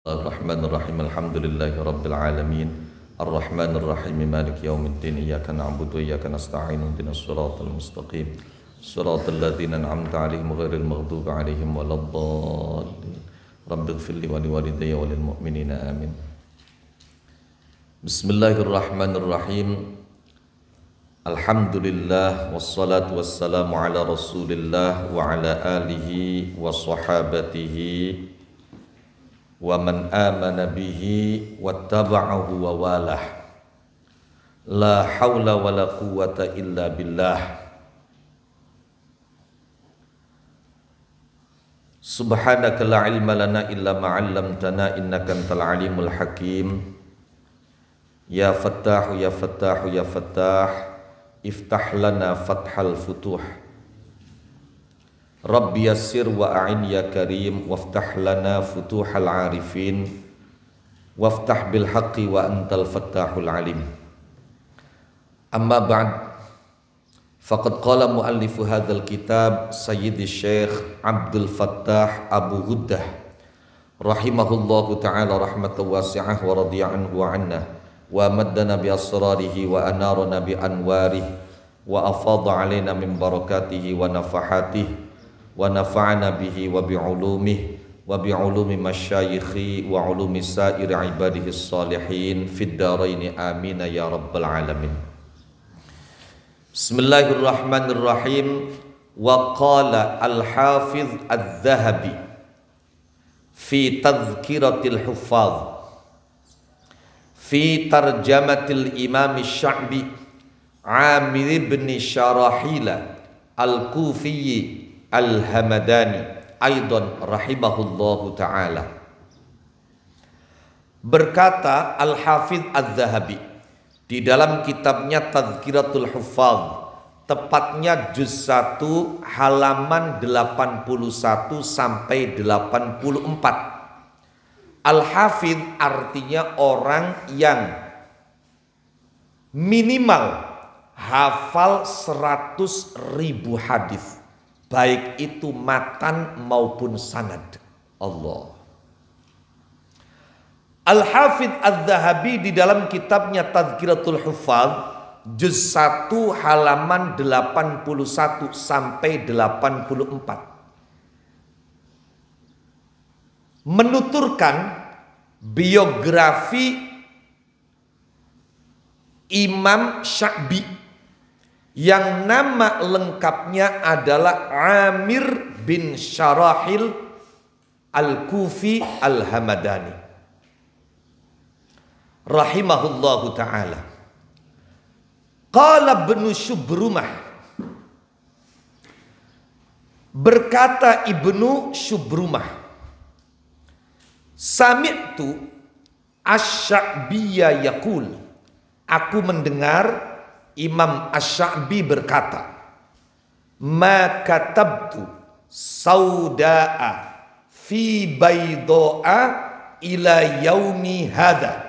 Bismillahirrahmanirrahim. Alhamdulillahi alamin. Arrahmanirrahim. Maliki yaumiddin. Iyyaka na'budu wa iyyaka nasta'in. Ihdinas siratal mustaqim. Siratal ladzina an'amta 'alaihim ghairil maghdubi 'alaihim waladdallin. Rabbighfirli wa liwalidayya wa lil mu'minina amin. Bismillahirrahmanirrahim. Alhamdulillah wassalatu wassalamu ala Rasulillah wa ala alihi wa sahabatihi wa man amana bihi wattaba'ahu wa walah. La hawla wa la quwwata illa billah. Subhanaka la ilma lana illa ma 'allamtana innaka antal alimul hakim. Ya Fattahu ya Fattahu ya Fattah, iftah lana fathal futuh. Rabbi yassir wa a'in ya karim, waftah lana futuhal arifin, waftah bil haqqi wa antal fattahul alim. Amma ba'd, faqad qala muallifu hadzal kitab Sayyidi Syekh Abdul Fattah Abu Huddah rahimahullahu ta'ala rahmatan wasi'ah wa radhiya anhu wa anna wa maddana bi asrarihi wa anarana bi anwarihi wa afadha alaina min barakatihi wa nafahatihi wa nafa'ana bihi wa bi'ulumihi wa bi'ulumi masyayikhi wa ulumi sa'iri ibadihi salihin fid daraini amin ya rabbal alamin. Bismillahirrahmanirrahim. Wa qala al-hafiz adz-Dzahabi fi tadhkiratil huffaz fi tarjamatil imam Sya'bi Amir ibn Syarahila al-Kufiyyi al-Hamadani aidan rahimahullahu ta'ala. Berkata Al-Hafidh Adz-Dzahabi di dalam kitabnya Tadhkiratul Huffaz, tepatnya juz 1 halaman 81 sampai 84. Al-Hafidh artinya orang yang minimal hafal 100.000 hadis, baik itu matan maupun sanad. Allah. Al-Hafidh Adz-Dzahabi di dalam kitabnya Tadhkiratul Huffaz juz 1 halaman 81 sampai 84 menuturkan biografi Imam Sya'bi yang nama lengkapnya adalah Amir bin Syarahil al-Kufi al-Hamadani rahimahullahu ta'ala. Qala Ibnu Syubrumah, berkata Ibnu Syubrumah, sami'tu asy-Sya'biyya yaqul, aku mendengar Imam Asy-Sya'bi berkata, ma katabtu sauda'a fi bayda'a ila yaumi hadha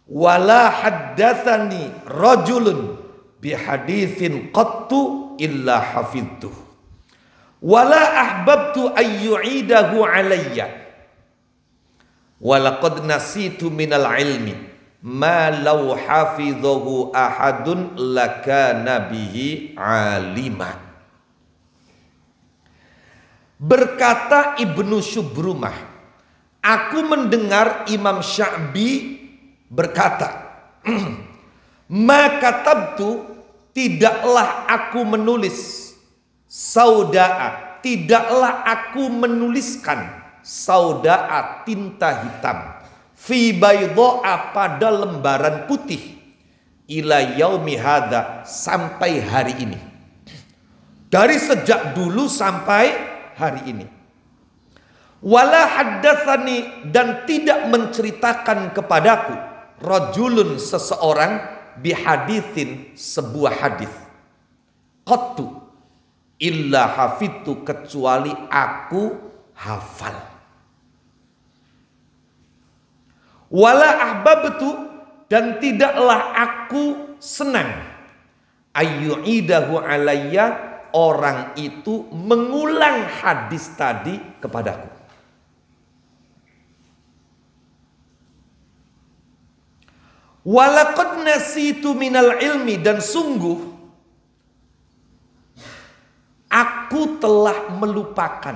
wala haddatsani rajulun bihaditsin qattu illa hafidtuh wala ahbabtu ayyu'idahu alayya walaqad nasitu minal ilmi ma law hafidhahu ahadun lakana bihi alima. Berkata Ibnu Syubrumah, aku mendengar Imam Sya'bi berkata, maka tabtu, tidaklah aku menulis, sauda'a, tidaklah aku menuliskan, sauda'a tinta hitam, fi bayda'a pada lembaran putih, ila yaumi hadza sampai hari ini. Dari sejak dulu sampai hari ini. Wala haddatsani, dan tidak menceritakan kepadaku, rajulun seseorang, bihaditsin sebuah hadis, qattu illa hafidtu, kecuali aku hafal. Wala ahbabtu, dan tidaklah aku senang, ayyu'idahu alayya, orang itu mengulang hadis tadi kepadaku. Walaqad nasitu minal ilmi, dan sungguh aku telah melupakan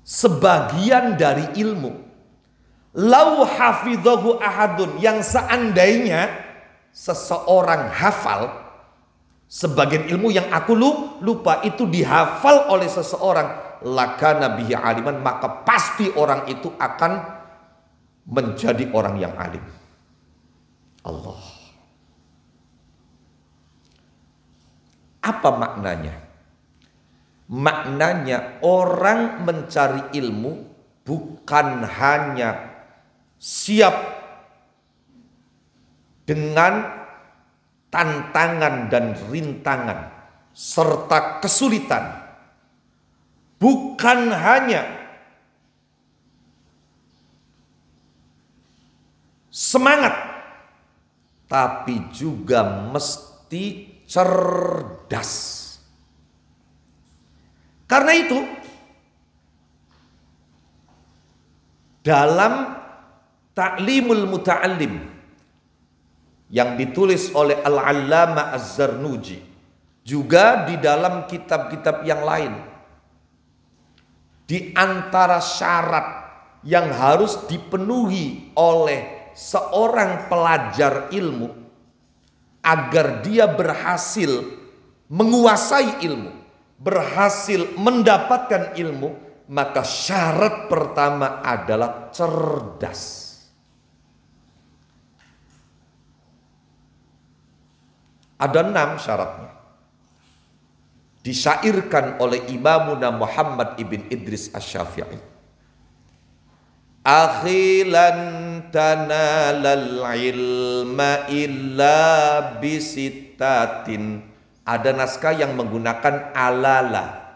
sebagian dari ilmu. Lau hafidhahu ahadun, yang seandainya seseorang hafal sebagian ilmu yang aku lupa, itu dihafal oleh seseorang, lakana bihi aliman, maka pasti orang itu akan menjadi orang yang alim. Allah. Apa maknanya? Maknanya orang mencari ilmu bukan hanya siap dengan tantangan dan rintangan serta kesulitan, bukan hanya semangat, tapi juga mesti cerdas. Karena itu, dalam Ta'limul Muta'allim yang ditulis oleh Al-Allamah Az-Zarnuji, juga di dalam kitab-kitab yang lain, di antara syarat yang harus dipenuhi oleh seorang pelajar ilmu agar dia berhasil menguasai ilmu, berhasil mendapatkan ilmu, maka syarat pertama adalah cerdas. Ada 6 syaratnya. Disyairkan oleh Imamuna Muhammad ibn Idris Asy-Syafi'i. Akhilan tanalal ilma illa bisittatin. Ada naskah yang menggunakan alala.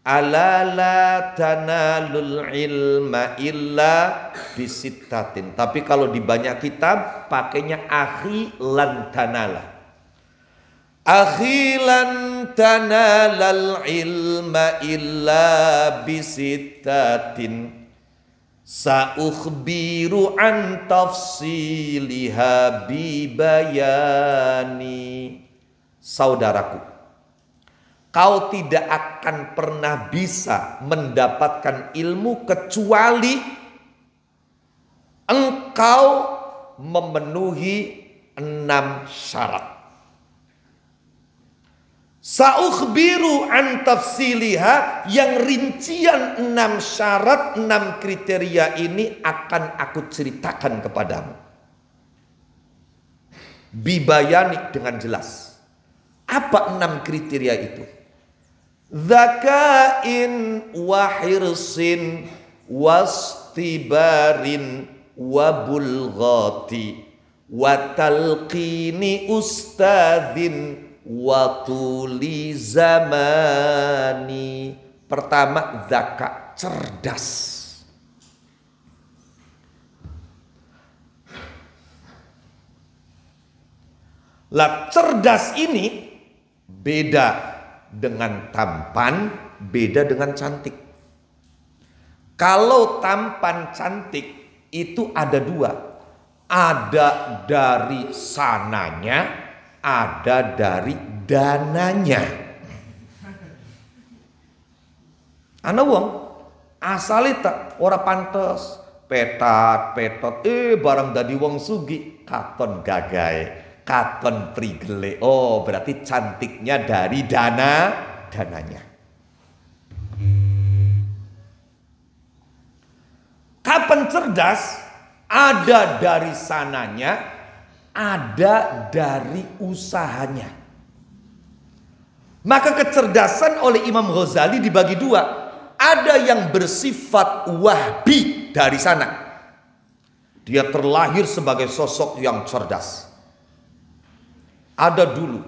Alala tanalul ilma illa bisittatin. Tapi kalau di banyak kitab pakainya akhilan tanala. Akhilan tanalal ilma illa bisittatin. Sa'ukhbiru an tafsiliha bibayani. Saudaraku, kau tidak akan pernah bisa mendapatkan ilmu kecuali engkau memenuhi 6 syarat. Sa'ukhbiru an tafsiliha, yang rincian 6 syarat, 6 kriteria ini akan aku ceritakan kepadamu. Bibayani, dengan jelas. Apa 6 kriteria itu? Dzakain wa hirsin wastibarin wa bulghati wa talqini ustadzin watuli zamani. Pertama, zaka, cerdas. Lah, cerdas ini beda dengan tampan, beda dengan cantik. Kalau tampan cantik itu ada 2. Ada dari sananya, ada dari dananya. Ana wong asalita ora pantes petat barang dadi wong sugi, katon gagae, katon prigele. Oh, berarti cantiknya dari dananya. Kapan cerdas? Ada dari sananya, ada dari usahanya. Maka kecerdasan oleh Imam Ghazali dibagi 2. Ada yang bersifat wahbi dari sana. Dia terlahir sebagai sosok yang cerdas. Ada dulu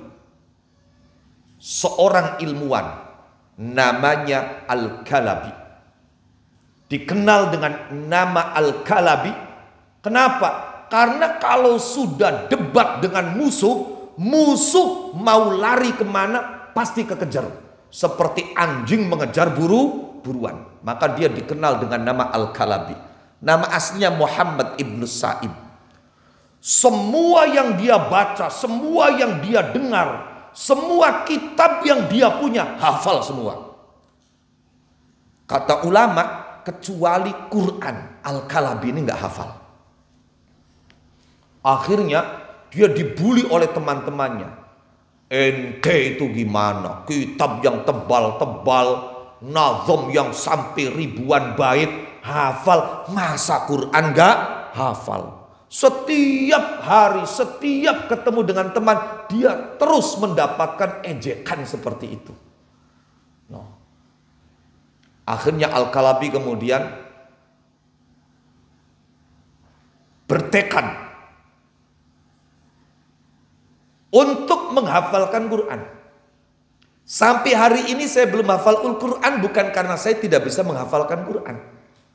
seorang ilmuwan namanya Al-Kalabi. Dikenal dengan nama Al-Kalabi. Kenapa? Karena kalau sudah debat dengan musuh mau lari kemana pasti kekejar. Seperti anjing mengejar buruan. Maka dia dikenal dengan nama Al-Kalabi. Nama aslinya Muhammad ibn Sa'ib. Semua yang dia baca, semua yang dia dengar, semua kitab yang dia punya, hafal semua. Kata ulama, kecuali Quran, Al-Kalabi ini nggak hafal. Akhirnya dia dibully oleh teman-temannya. Ente itu gimana? Kitab yang tebal-tebal, nazom yang sampai ribuan bait, hafal. Masa Quran nggak hafal? Setiap hari, setiap ketemu dengan teman, dia terus mendapatkan ejekan seperti itu. No. Akhirnya Al-Kalabi kemudian bertekad untuk menghafalkan Quran. Sampai hari ini saya belum hafal Al-Quran, bukan karena saya tidak bisa menghafalkan Quran,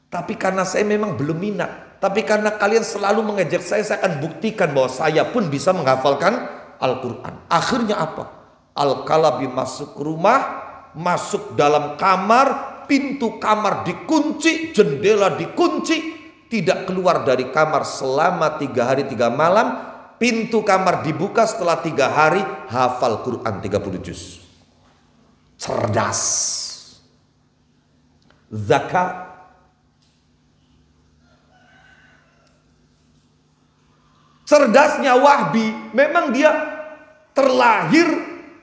tapi karena saya memang belum minat. Tapi karena kalian selalu mengejek saya akan buktikan bahwa saya pun bisa menghafalkan Al-Quran. Akhirnya apa? Al-Kalabi masuk rumah, masuk dalam kamar, pintu kamar dikunci, jendela dikunci, tidak keluar dari kamar selama 3 hari 3 malam. Pintu kamar dibuka setelah 3 hari, hafal Quran 30 juz. Cerdas. Zakat. Cerdasnya Wahbi, memang dia terlahir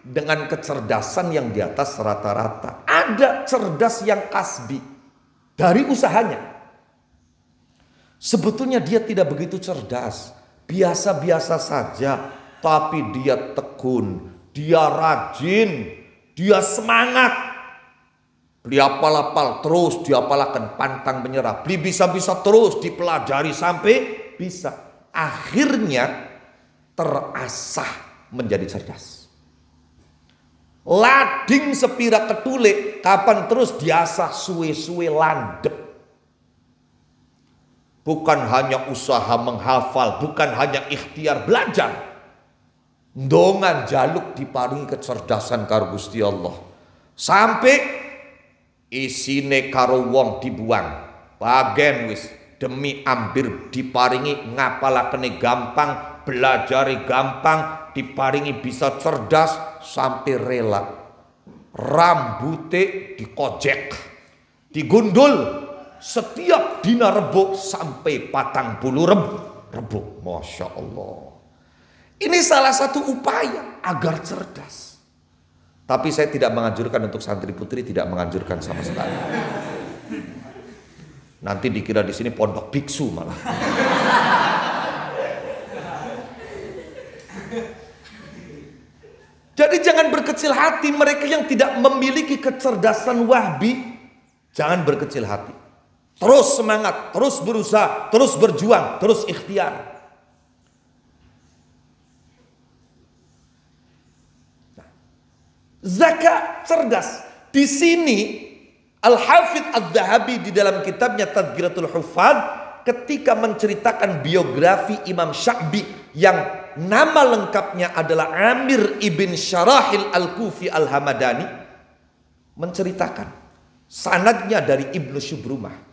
dengan kecerdasan yang di atas rata-rata. Ada cerdas yang kasbi dari usahanya. Sebetulnya dia tidak begitu cerdas, biasa-biasa saja, tapi dia tekun, dia rajin, dia semangat. Beli apal-apal terus, diapalakan, pantang menyerah. Beli bisa-bisa terus, dipelajari sampai bisa. Akhirnya terasah menjadi cerdas. Lading sepira ketule, kapan terus diasah suwe-suwe landep. Bukan hanya usaha menghafal, bukan hanya ikhtiar belajar. Ndongan jaluk diparingi kecerdasan karo Gusti Allah. Sampai isine karo wong dibuang. Bagen wis demi ambir diparingi ngapalakene gampang, belajari gampang, diparingi bisa cerdas sampai rela. Rambute dikojek, digundul setiap dina rebo sampai 40 rebo. Masya Allah. Ini salah satu upaya agar cerdas. Tapi saya tidak menganjurkan untuk santri putri, tidak menganjurkan sama sekali. Nanti dikira di sini pondok biksu malah. Jadi jangan berkecil hati, mereka yang tidak memiliki kecerdasan Wahbi, jangan berkecil hati. Terus semangat, terus berusaha, terus berjuang, terus ikhtiar. Nah, zakat cerdas. Di sini Al-Hafidh Adz-Dzahabi di dalam kitabnya Tadhkiratul Huffaz ketika menceritakan biografi Imam Sya'bi yang nama lengkapnya adalah Amir ibn Syarahil Al-Kufi Al-Hamadani, menceritakan sanadnya dari Ibnu Syubrumah.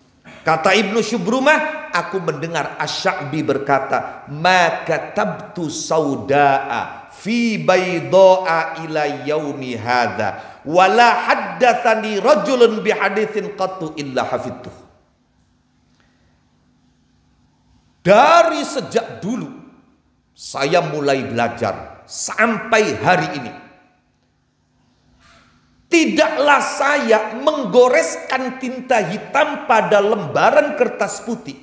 Kata Ibnu Syubrumah, aku mendengar Asy-Sya'bi berkata, "Ma katabtu sauda'a fi bayda'a ila yaumi hadza." Wala haddatsani rajulun bihaditsin qattu illa hafidtuh. Dari sejak dulu saya mulai belajar sampai hari ini, tidaklah saya menggoreskan tinta hitam pada lembaran kertas putih.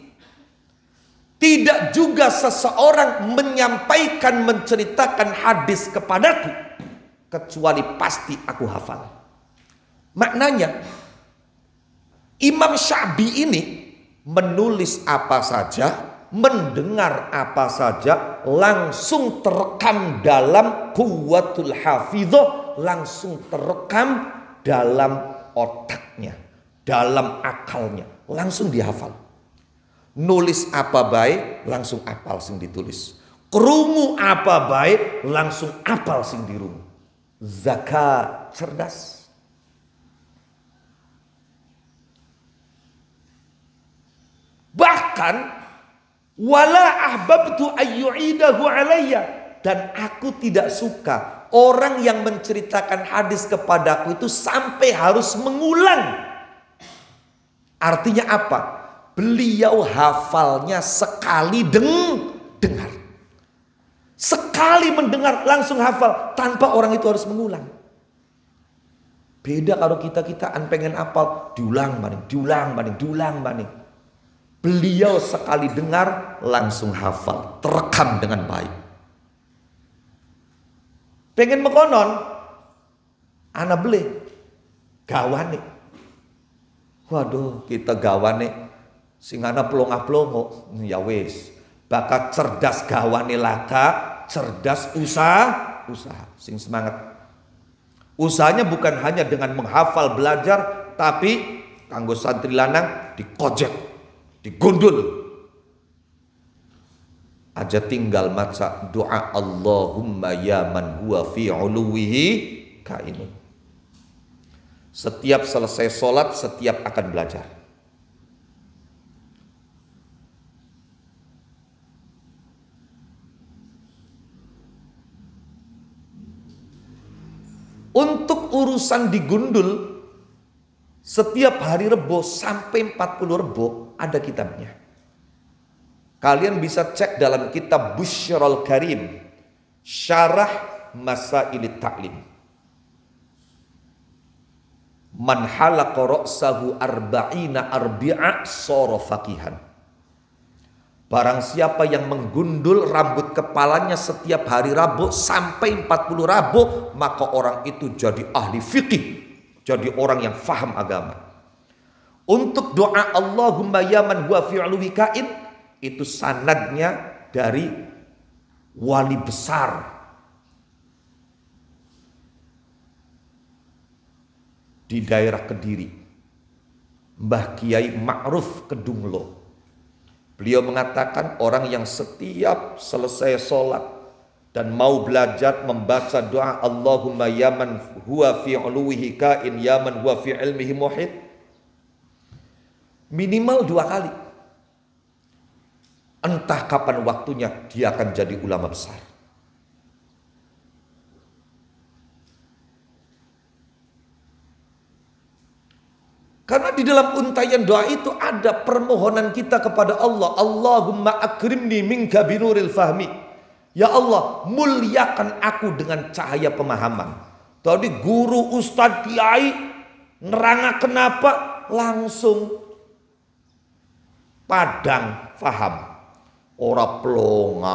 Tidak juga seseorang menyampaikan, menceritakan hadis kepadaku kecuali pasti aku hafal. Maknanya Imam Sya'bi ini menulis apa saja, mendengar apa saja, langsung terekam dalam quwwatul hafidhah, langsung terekam dalam otaknya, dalam akalnya, langsung dihafal. Nulis apa baik, langsung apal sing ditulis. Krungu apa baik, langsung apal sing dirungu. Zakat, cerdas. Bahkan Wala ahbabtu ayyu'idahu alayya, dan aku tidak suka orang yang menceritakan hadis kepadaku itu sampai harus mengulang. Artinya apa? Beliau hafalnya sekali dengar. Sekali mendengar langsung hafal tanpa orang itu harus mengulang. Beda kalau kita pengen hafal diulang banding. Beliau sekali dengar langsung hafal, terekam dengan baik. Pengen mekonon, ana beli gawane. Waduh, kita gawane sing ana plonga-plongo, ya wis. Bakat cerdas gawane laka, cerdas usaha. Sing semangat. Usahanya bukan hanya dengan menghafal belajar, tapi kanggo santri lanang dikojek, digundul. Aja tinggal maca doa Allahumma ya man huwa fi uluwihi kainun. Setiap selesai sholat, setiap akan belajar. Untuk urusan digundul, setiap hari Rebo sampai 40 Rebo ada kitabnya. Kalian bisa cek dalam kitab Busyrul Karim, Syarah Masailit Ta'lim. Man halaqa ra'sahu arba'ina arbi'a sara faqihan. Barang siapa yang menggundul rambut kepalanya setiap hari Rabu sampai 40 Rabu, maka orang itu jadi ahli fikih, jadi orang yang faham agama. Untuk doa Allahumma ya man huwa fi uluwi kain, itu sanadnya dari wali besar di daerah Kediri, Mbah Kiai Ma'ruf Kedunglo. Beliau mengatakan orang yang setiap selesai sholat dan mau belajar membaca doa Allahumma ya man huwa fi uluwihi kain ya man huwa fi ilmihi muhit, minimal 2 kali. Entah kapan waktunya dia akan jadi ulama besar. Karena di dalam untayan doa itu ada permohonan kita kepada Allah. Allahumma akrimni minka binuril fahmi. Ya Allah, muliakan aku dengan cahaya pemahaman. Tadi guru, ustadz, kiai neranga kenapa langsung padang faham. Ora plongo,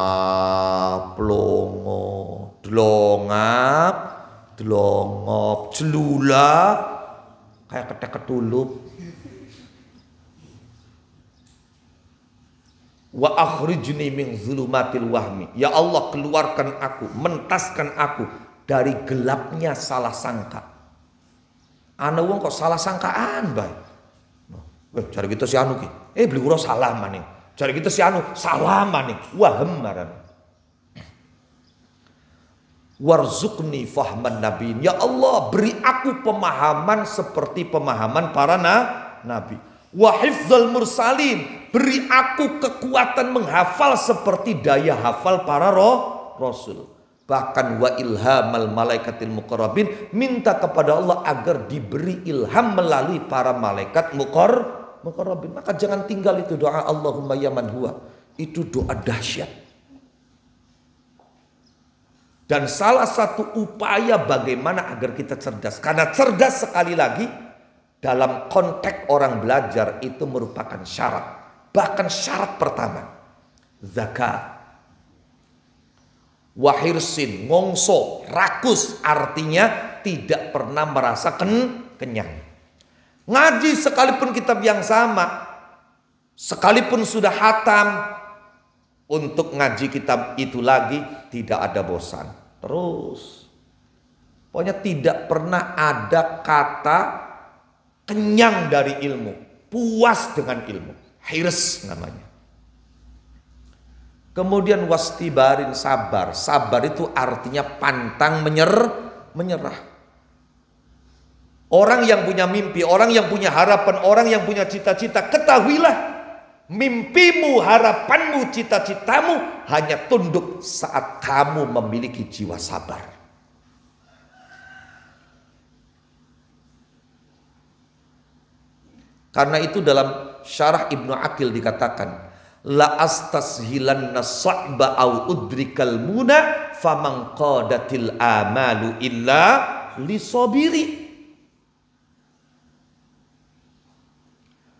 delongop, jelula, kayak ketek ketulup. Wa akhrijni min zulumatil wahmi. Ya Allah, keluarkan aku, mentaskan aku dari gelapnya salah sangka. Ana wong kok salah sangkaan, Bay. Cari kita si anu ki. Beli ura salah maning. Cari kita si anu salah maning. Wahem maran. Warzuqni fahman nabiin. Ya Allah, beri aku pemahaman seperti pemahaman para nabi. Wa hifdzal mursalin, beri aku kekuatan menghafal seperti daya hafal para rasul. Bahkan wa ilhamal malaikatil muqarrabin, minta kepada Allah agar diberi ilham melalui para malaikat muqarrabin. Maka jangan tinggal itu doa Allahumma ya man huwa. Itu doa dahsyat. Dan salah satu upaya bagaimana agar kita cerdas. Karena cerdas sekali lagi dalam konteks orang belajar itu merupakan syarat. Bahkan syarat pertama. Zakat. Wahirsin, ngongso, rakus, artinya tidak pernah merasa kenyang. Ngaji sekalipun kitab yang sama, sekalipun sudah hatam, untuk ngaji kitab itu lagi tidak ada bosan. Terus. Pokoknya tidak pernah ada kata kenyang dari ilmu. Puas dengan ilmu. Hirs namanya. Kemudian wastibarin, sabar. Sabar itu artinya pantang menyerah. Orang yang punya mimpi, orang yang punya harapan, orang yang punya cita-cita, ketahuilah Mimpimu, harapanmu, cita-citamu hanya tunduk saat kamu memiliki jiwa sabar. Karena itu dalam syarah Ibnu Aqil dikatakan, la astashilanna sa'ba au udrikal muna faman qadatil amalu illa lisobiri.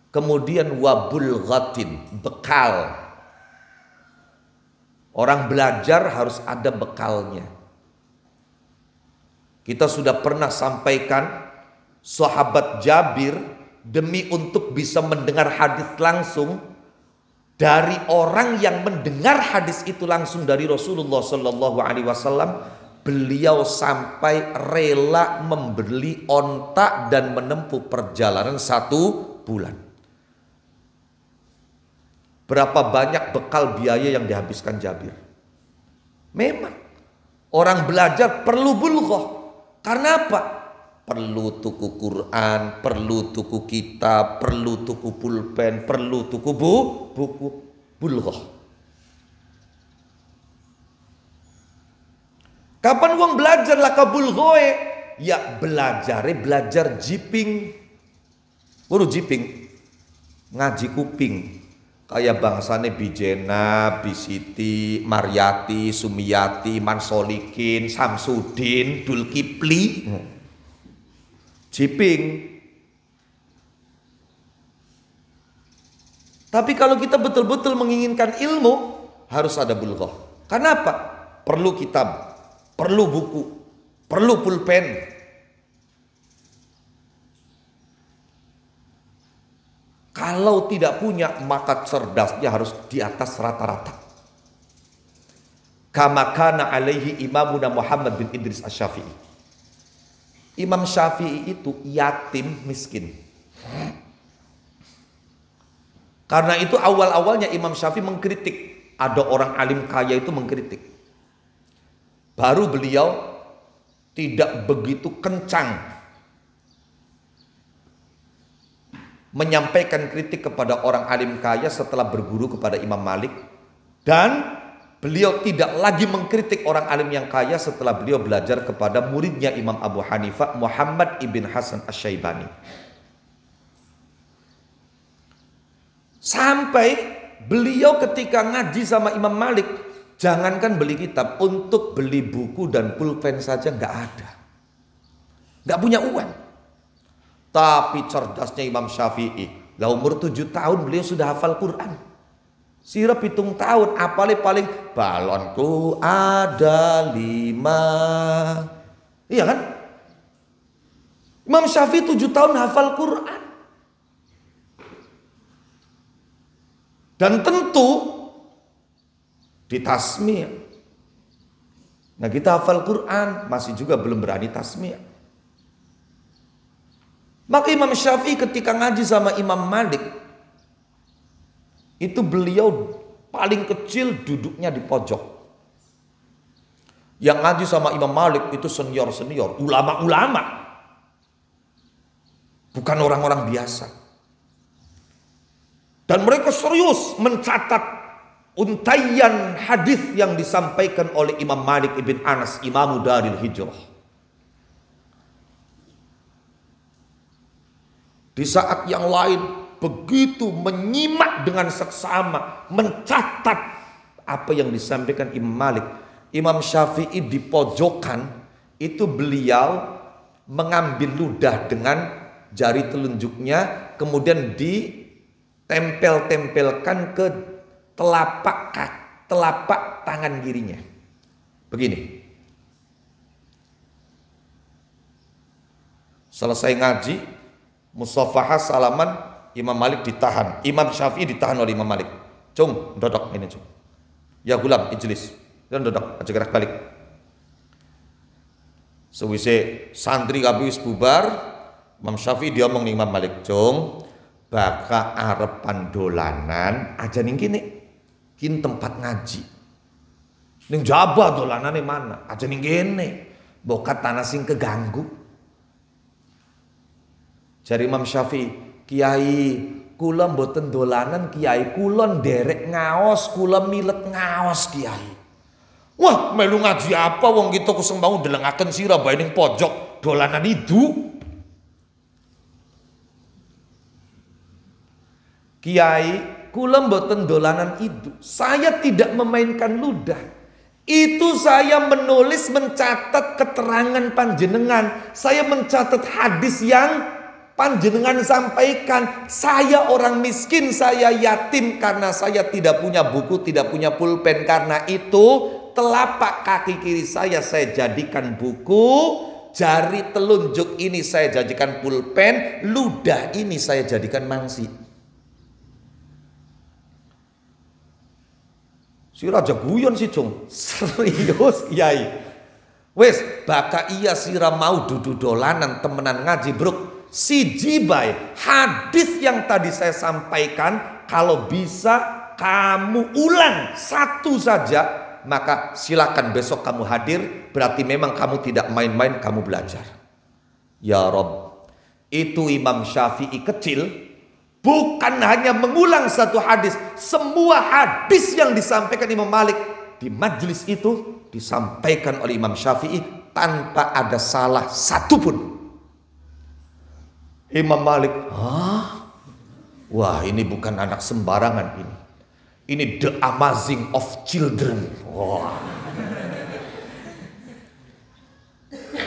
Kemudian wabul ghatin, bekal. Orang belajar harus ada bekalnya. Kita sudah pernah sampaikan, sahabat Jabir demi untuk bisa mendengar hadis langsung dari orang yang mendengar hadis itu langsung dari Rasulullah Sallallahu Alaihi Wasallam, beliau sampai rela membeli onta dan menempuh perjalanan 1 bulan. Berapa banyak bekal biaya yang dihabiskan Jabir? Memang orang belajar perlu bulughah. Karena apa? Perlu tuku Quran, perlu tuku kitab, perlu tuku pulpen, perlu tuku buku bulughah. Kapan uang belajar lah ke bulghoe? Ya belajar jiping. Baru jiping. Ngaji kuping. Kayak bangsane Bijena, Bisiti, Maryati, Sumiyati, Mansolikin, Samsudin, Dulkipli. Jiping. Tapi kalau kita betul-betul menginginkan ilmu, harus ada bulughah. Karena apa? Perlu kitab, perlu buku, perlu pulpen. Kalau tidak punya, maka cerdasnya harus di atas rata-rata. Kama kana alaihi imamuna Muhammad bin Idris Asy-Syafi'i. Imam Syafi'i itu yatim miskin. Karena itu awal-awalnya Imam Syafi'i mengkritik. Ada orang alim kaya itu mengkritik. Baru beliau tidak begitu kencang menyampaikan kritik kepada orang alim kaya setelah berguru kepada Imam Malik, dan beliau tidak lagi mengkritik orang alim yang kaya setelah beliau belajar kepada muridnya Imam Abu Hanifah, Muhammad ibn Hasan Asy-Syaibani. Sampai beliau ketika ngaji sama Imam Malik, jangankan beli kitab, untuk beli buku dan pulpen saja nggak ada, nggak punya uang. Tapi cerdasnya Imam Syafi'i, lah umur 7 tahun beliau sudah hafal Quran. Sirap hitung tahun, apalagi paling balonku ada 5. Iya kan? Imam Syafi'i 7 tahun hafal Quran. Dan tentu ditasmi'. Nah kita hafal Quran, masih juga belum berani tasmi'. Maka Imam Syafi'i ketika ngaji sama Imam Malik, itu beliau paling kecil duduknya di pojok. Yang ngaji sama Imam Malik itu senior-senior, ulama-ulama. Bukan orang-orang biasa. Dan mereka serius mencatat untaian hadis yang disampaikan oleh Imam Malik ibn Anas, Imamu Daril Hijrah. Di saat yang lain begitu menyimak dengan seksama, mencatat apa yang disampaikan Imam Malik. Imam Syafi'i di pojokan itu beliau mengambil ludah dengan jari telunjuknya, kemudian ditempel-tempelkan ke telapak tangan kirinya. Begini. Selesai ngaji, musafahah salaman, Imam Malik ditahan, Imam Syafi'i ditahan oleh Imam Malik. Cung, dodok ini cung. Ya gulam, ijlis. Dan dodok, aja gerak balik. Sewise santri kabeh wis bubar, Imam Syafi'i dia ngomong ning Imam Malik, cung, baka arepan dolanan aja ning kene. Kin tempat ngaji. Ning jaba dolanane mana? Aja ning kene. Bokat tanah sing keganggu. Jari Imam Syafi'i, Kiai, kula mboten dolanan Kiai, kula nderek ngaos, kula milet ngaos Kiai. Wah, melu ngaji apa wong kita kuseng mau delengaken sira bae ning pojok dolanan idu. Kiai, kula mboten dolanan idu. Saya tidak memainkan ludah. Itu saya menulis, mencatat keterangan panjenengan. Saya mencatat hadis yang panjenengan sampaikan. Saya orang miskin, saya yatim karena saya tidak punya buku, tidak punya pulpen. Karena itu telapak kaki kiri saya jadikan buku, jari telunjuk ini saya jadikan pulpen, ludah ini saya jadikan mangsi. Si raja guyon sih cung, serius Kiai. Wes baka iya sira mau dudu dolanan temenan ngaji bruk. Si jibai hadis yang tadi saya sampaikan, kalau bisa kamu ulang satu saja, maka silakan besok kamu hadir. Berarti memang kamu tidak main-main, kamu belajar. Ya Rob, itu Imam Syafi'i kecil bukan hanya mengulang satu hadis, semua hadis yang disampaikan Imam Malik di majelis itu disampaikan oleh Imam Syafi'i tanpa ada salah satupun. Imam Malik, wah ini bukan anak sembarangan ini. Ini the amazing of children. Wah.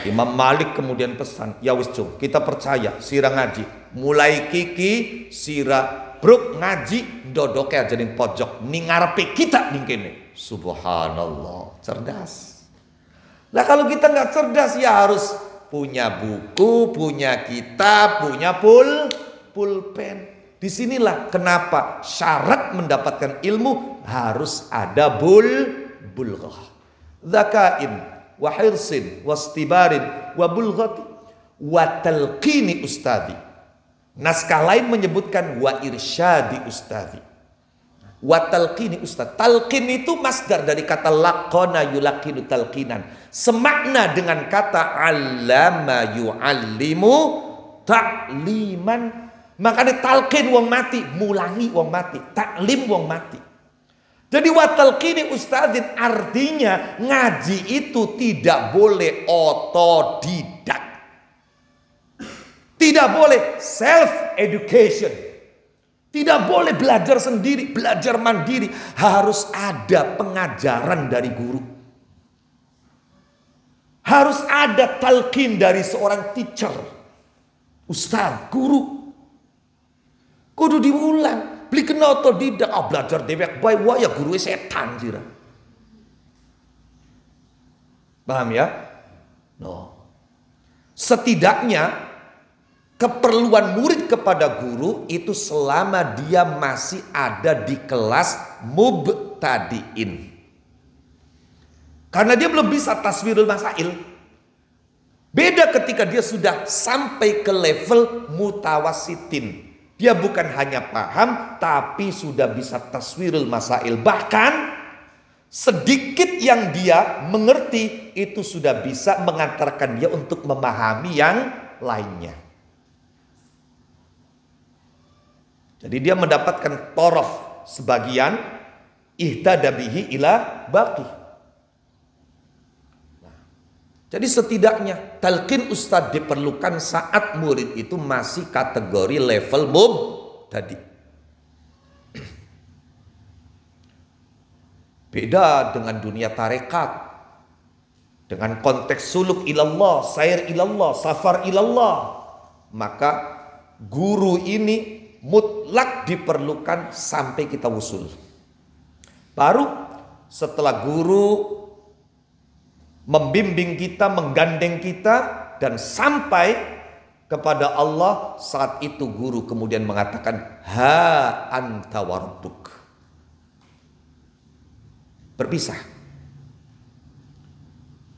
Imam Malik kemudian pesan, ya wis cung, kita percaya sira ngaji. Mulai kiki sira bruk ngaji dodoke aja ning pojok ning ngarepe kita ning kene. Subhanallah, cerdas. Lah kalau kita nggak cerdas ya harus punya buku, punya kitab, punya pulpen. Disinilah kenapa syarat mendapatkan ilmu harus ada bulghah. Zakain wa hirsin wastibarin wa bulghati wa talqini ustadi. Naskah lain menyebutkan wa irsyadi ustadi. Wa talqini ustadi. Talqin itu masdar dari kata laqana yulaqinu talqinan. Semakna dengan kata allama yu'allimu ta'liman. Makanya talqin wong mati, mulangi wong mati, taklim wong mati. Jadi watalqini ustadzin artinya ngaji itu tidak boleh otodidak. Tidak boleh self education. Tidak boleh belajar sendiri, belajar mandiri. Harus ada pengajaran dari guru. Harus ada talqin dari seorang teacher. Ustaz, guru. Kudu diulang. Beli kena otodidak. Belajar dewek baik. Wah ya guru setan sira. Paham ya? No. Setidaknya keperluan murid kepada guru itu selama dia masih ada di kelas mubtadiin. Karena dia belum bisa taswirul masail. Beda ketika dia sudah sampai ke level mutawasitin. Dia bukan hanya paham, tapi sudah bisa taswirul masail. Bahkan sedikit yang dia mengerti itu sudah bisa mengantarkan dia untuk memahami yang lainnya. Jadi dia mendapatkan torof sebagian, ihtadabihi ila baqi. Jadi setidaknya talqin ustadz diperlukan saat murid itu masih kategori level tadi. Beda dengan dunia tarekat. Dengan konteks suluk ilallah, sair ilallah, safar ilallah. Maka guru ini mutlak diperlukan sampai kita wusul. Baru setelah guru membimbing kita, menggandeng kita, dan sampai kepada Allah, saat itu guru kemudian mengatakan, ha anta warabbuk. Berpisah.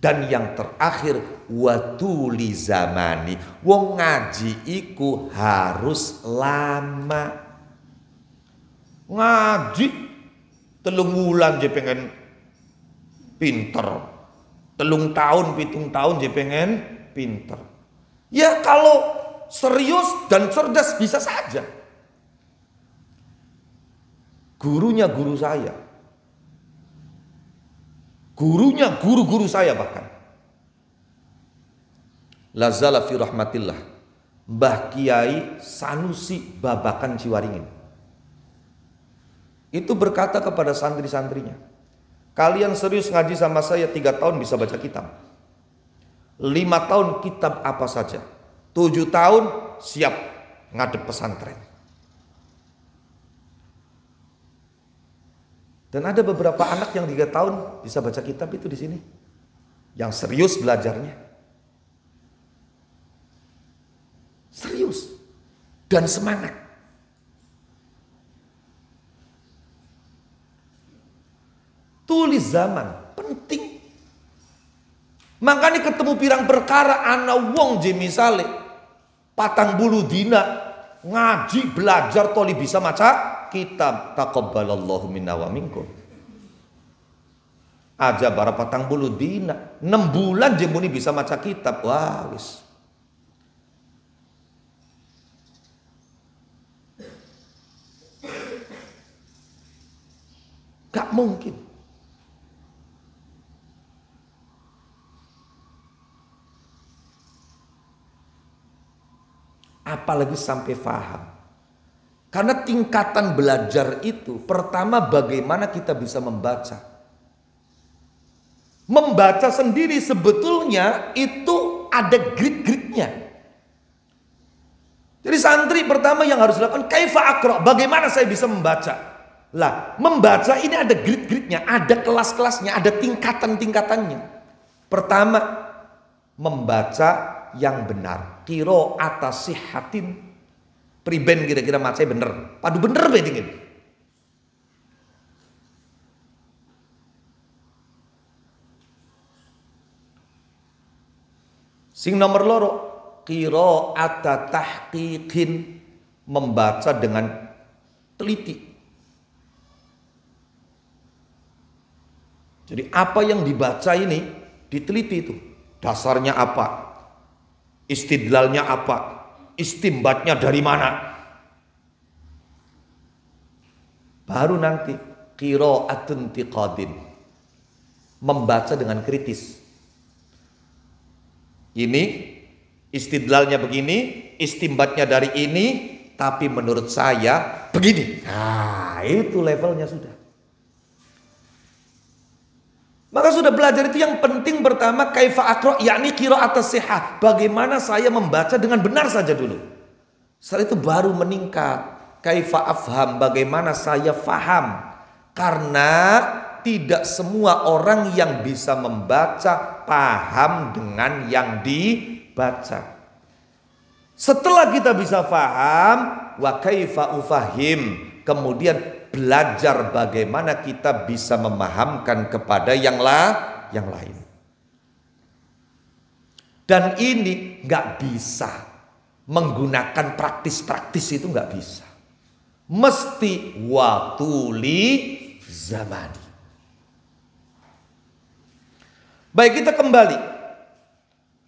Dan yang terakhir, watuli zamani. Wong ngaji iku harus lama. Ngaji 3 wulan je pengen pinter. 3 tahun, 7 tahun dia pengen pinter. Ya kalau serius dan cerdas bisa saja. gurunya guru saya. Gurunya guru-guru saya bahkan. Lazala fi rahmatillah. Mbah Kiai Sanusi Babakan Ciwaringin. Itu berkata kepada santri-santrinya, kalian serius ngaji sama saya 3 tahun bisa baca kitab. 5 tahun kitab apa saja. 7 tahun siap ngadep pesantren. Dan ada beberapa anak yang 3 tahun bisa baca kitab itu di sini. Yang serius belajarnya. Serius. Dan semangat. Tulis zaman. Penting. Makanya ketemu pirang perkara ana wong je misale 40 dina ngaji belajar toli bisa maca kitab. Taqabbalallahu minna wa minkum. Aja bara 40 dina 6 bulan je muni bisa maca kitab. Wah wis. Gak mungkin. Apalagi sampai faham. Karena tingkatan belajar itu pertama bagaimana kita bisa membaca. Membaca sendiri sebetulnya itu ada grid-gridnya. Jadi santri pertama yang harus dilakukan kaifa aqra, bagaimana saya bisa membaca. Lah, membaca ini ada grid-gridnya, ada kelas-kelasnya, ada tingkatan-tingkatannya. Pertama, membaca yang benar. Kiro atas sihatin. Priben kira-kira macanya bener. Padu bener bedingin. Sing nomor loro. Kiro ata tahqiqin. Membaca dengan teliti. Jadi apa yang dibaca ini diteliti itu. Dasarnya apa? Istidlalnya apa? Istimbatnya dari mana? Baru nanti qiraatun tiqadin. Membaca dengan kritis. Ini istidlalnya begini, istimbatnya dari ini, tapi menurut saya begini. Nah, itu levelnya sudah. Maka sudah belajar itu yang penting pertama kaifa aqra, yakni qiraat as-sihah. Bagaimana saya membaca dengan benar saja dulu. Setelah itu baru meningkat. Kaifa afham, bagaimana saya faham. Karena tidak semua orang yang bisa membaca paham dengan yang dibaca. Setelah kita bisa faham, wa kaifa ufahim, kemudian belajar bagaimana kita bisa memahamkan kepada yang lain. Dan ini nggak bisa menggunakan praktis-praktis, itu nggak bisa. Mesti watuli zamani. Baik, kita kembali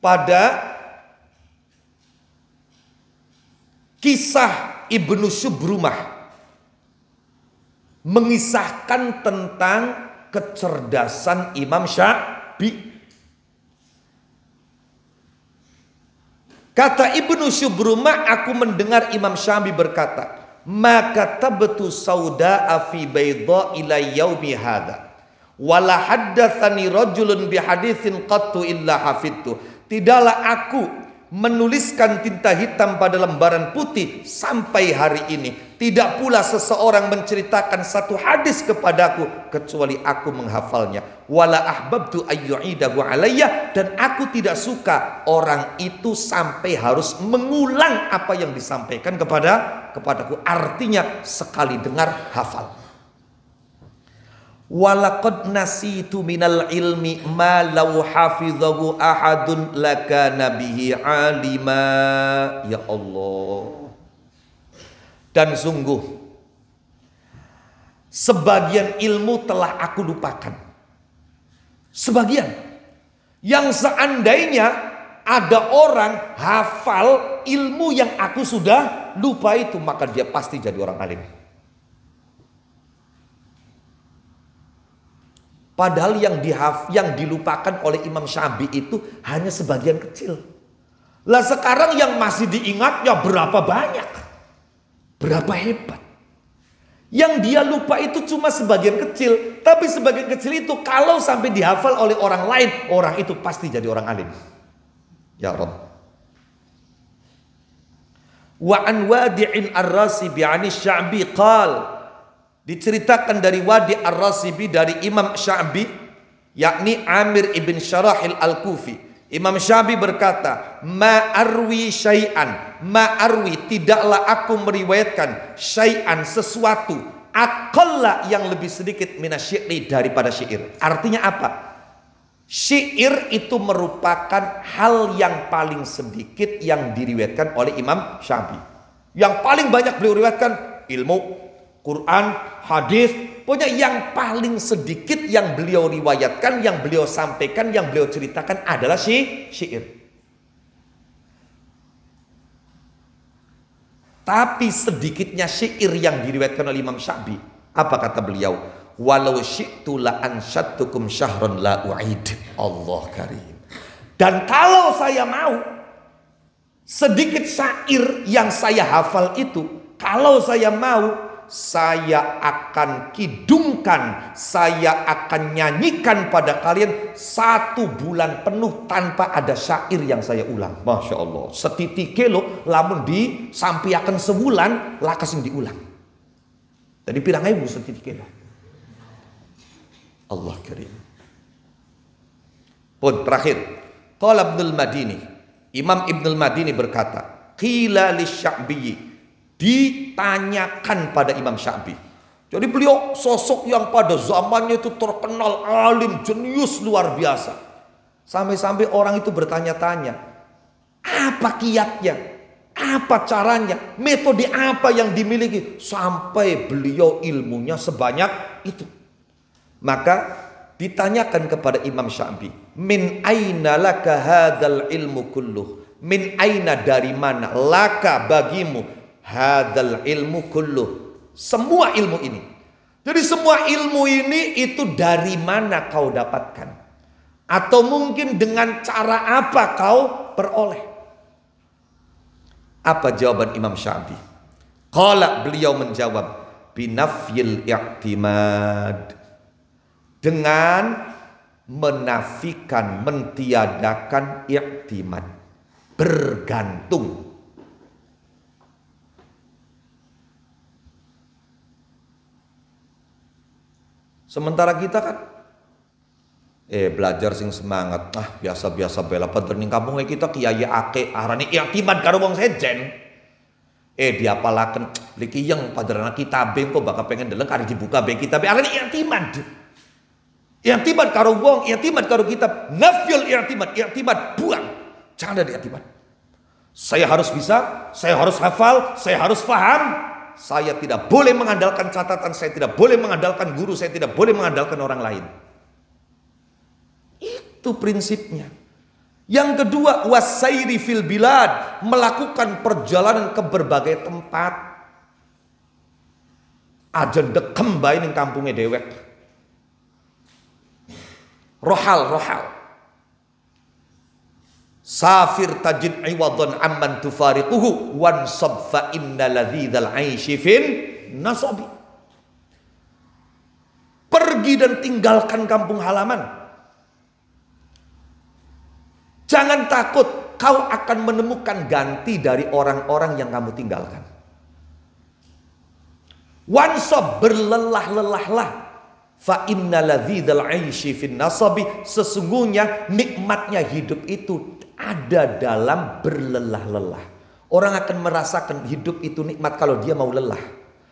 pada kisah Ibnu Syubrumah. Mengisahkan tentang kecerdasan Imam Syafi'i. Kata Ibnu Syubrumah, aku mendengar Imam Syafi'i berkata, maka tabtu sauda'a fi bayda ila yaumi hadha wala haddatsani rajulun bihaditsin qattu illa hafidtu. Tidaklah aku menuliskan tinta hitam pada lembaran putih sampai hari ini. Tidak pula seseorang menceritakan satu hadis kepadaku kecuali aku menghafalnya. Wala ahbabtu ayyu'idahu alayya, dan aku tidak suka orang itu sampai harus mengulang apa yang disampaikan kepadaku. Artinya sekali dengar hafal. Walaqad nasitu minal ilmi ma law hafidhahu ahadun lakana bihi alima. Ya Allah. Dan sungguh sebagian ilmu telah aku lupakan. Sebagian yang seandainya ada orang hafal ilmu yang aku sudah lupa itu, maka dia pasti jadi orang alim. Padahal yang dilupakan oleh Imam Syafi'i itu hanya sebagian kecil. Lah sekarang yang masih diingatnya berapa banyak? Berapa hebat? Yang dia lupa itu cuma sebagian kecil. Tapi sebagian kecil itu kalau sampai dihafal oleh orang lain, orang itu pasti jadi orang alim. Ya Rabb. Wa an Wadi'in ar-Rasibi 'ani Sya'bi qal, diceritakan dari Wadi ar-Rasibi dari Imam Sya'bi, yakni Amir ibn Syarahil al-Kufi. Imam Sya'bi berkata, ma'arwi syai'an, ma'arwi tidaklah aku meriwayatkan syai'an sesuatu, aqalla yang lebih sedikit minasyi'ri daripada syair. Artinya apa? Syair itu merupakan hal yang paling sedikit yang diriwayatkan oleh Imam Sya'bi. Yang paling banyak beliau riwayatkan ilmu, Quran, hadis. Pokoknya yang paling sedikit yang beliau riwayatkan, yang beliau sampaikan, yang beliau ceritakan adalah syair. Tapi sedikitnya syair yang diriwayatkan oleh Imam Sya'bi. Apa kata beliau? Walau syi'tu la ansyadtukum syahran la u'id. Allah karim. Dan kalau saya mau, sedikit syair yang saya hafal itu, kalau saya mau, saya akan kidungkan, saya akan nyanyikan pada kalian 1 bulan penuh tanpa ada syair yang saya ulang. Masya Allah. Setitike lo, lamun disampiakan sebulan, lakas yang diulang. Jadi pirang ewu setitike lo. Allah karim. Pun terakhir, qala Ibnul Madini, Imam Ibnul Madini berkata, qila lisya'bi, ditanyakan pada Imam Sya'bi. Jadi beliau sosok yang pada zamannya itu terkenal alim, jenius luar biasa. Sampai-sampai orang itu bertanya-tanya, apa kiatnya? Apa caranya? Metode apa yang dimiliki sampai beliau ilmunya sebanyak itu? Maka ditanyakan kepada Imam Sya'bi, min aina laka hadzal ilmu kulluh? Min aina, dari mana, laka bagimu, hadzal ilmu kulluh, semua ilmu ini. Jadi semua ilmu ini itu dari mana kau dapatkan? Atau mungkin dengan cara apa kau peroleh? Apa jawaban Imam Sya'bi? Qala, beliau menjawab, binafyil i'timad, dengan menafikan, mentiadakan i'timad, bergantung. Sementara kita kan belajar sing semangat, biasa-biasa bela padahal kampung kita kiai ake arane i'timad karo wong sejen. Diapalaken liki yang padahal kitab kok bakal pengen deleng kari dibuka be kitab arane i'timad. I'timad karo wong, i'timad karo kitab, nafyul i'timad buang. Jangan ada i'timad. Saya harus bisa, saya harus hafal, saya harus paham. Saya tidak boleh mengandalkan catatan, saya tidak boleh mengandalkan guru, saya tidak boleh mengandalkan orang lain. Itu prinsipnya. Yang kedua, wasairi fil bilad, melakukan perjalanan ke berbagai tempat. Aja dekem bae ning kampunge dewek. Rohal. Safir tajid iwadhan amman tufariquhu wansab fa inna ladzal aishi fin nasabi. Pergi dan tinggalkan kampung halaman. Jangan takut, kau akan menemukan ganti dari orang-orang yang kamu tinggalkan. Wansab, berlelah-lelahlah. Fa inna ladzal aishi fin nasabi, sesungguhnya nikmatnya hidup itu ada dalam berlelah-lelah. Orang akan merasakan hidup itu nikmat kalau dia mau lelah.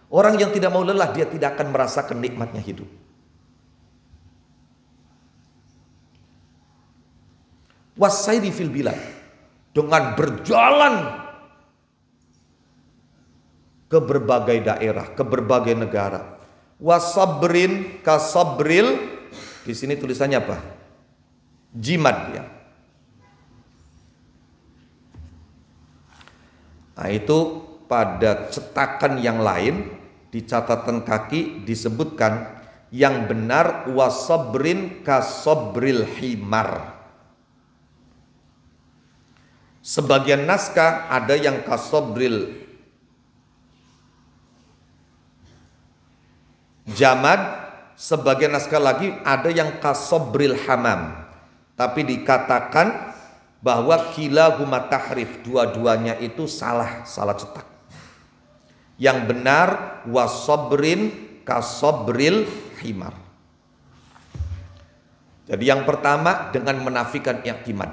Orang yang tidak mau lelah, dia tidak akan merasakan nikmatnya hidup. Wasairi fil bilad, dengan berjalan ke berbagai daerah, ke berbagai negara. Wasabrin kasabril, di sini tulisannya apa? Jimad ya. Nah itu pada cetakan yang lain di catatan kaki disebutkan Yang benar wasabrin kasabril himar. Sebagian naskah ada yang kasabril jamad, sebagian naskah lagi ada yang kasabril hamam. Tapi dikatakan bahwa kilahuma tahrif, dua-duanya itu salah cetak. Yang benar wasabrin kasabril himar. Jadi yang pertama dengan menafikan i'timad.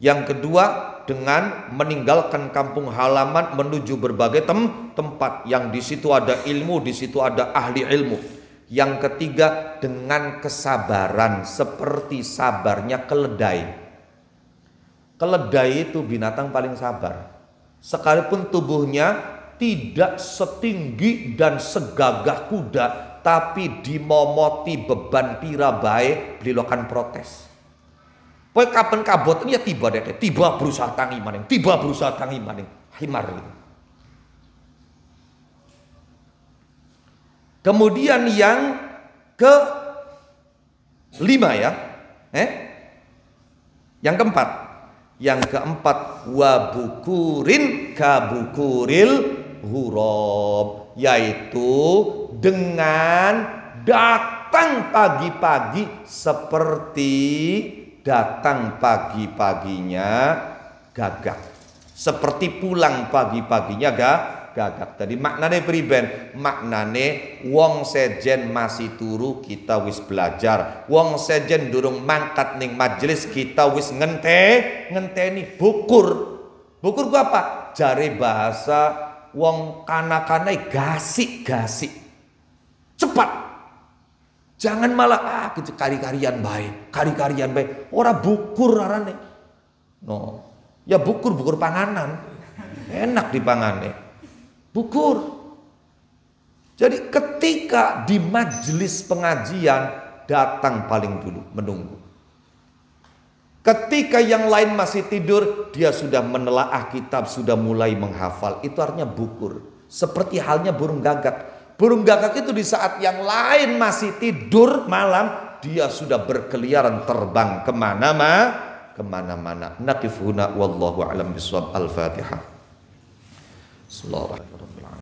Yang kedua dengan meninggalkan kampung halaman menuju berbagai tempat yang di situ ada ilmu, di situ ada ahli ilmu. Yang ketiga dengan kesabaran seperti sabarnya keledai. Keledai itu binatang paling sabar. Sekalipun tubuhnya tidak setinggi dan segagah kuda, tapi dimomoti beban pira bae beliau akan protes. Poe kapan kabot ya tiba deh, tiba berusaha tangi maning, tiba berusaha tangi maning, himar gitu. Kemudian yang kelima ya, yang keempat wabukurin kabukuril hurab, yaitu dengan datang pagi-pagi seperti datang pagi-paginya gagak, seperti pulang pagi-paginya gagak. Tadi maknane priben, maknane wong sejen masih turu kita wis belajar, wong sejen durung mangkat ning majelis kita wis ngenteni bukur ku apa? Jare bahasa wong kana-kanai gasik-gasik cepat. Jangan malah gitu kari-karian baik, ora bukur arane. No. Ya bukur panganan. Enak dipangane. Bukur. Jadi ketika di majelis pengajian datang paling dulu menunggu. Ketika yang lain masih tidur, dia sudah menelaah kitab, sudah mulai menghafal. Itu artinya bukur. Seperti halnya burung gagak. Burung gagak itu di saat yang lain masih tidur malam, dia sudah berkeliaran terbang kemana-mana. Naqif huna wallahu a'lam bishawab. Al-Fatihah. Bismillahirrahmanirrahim.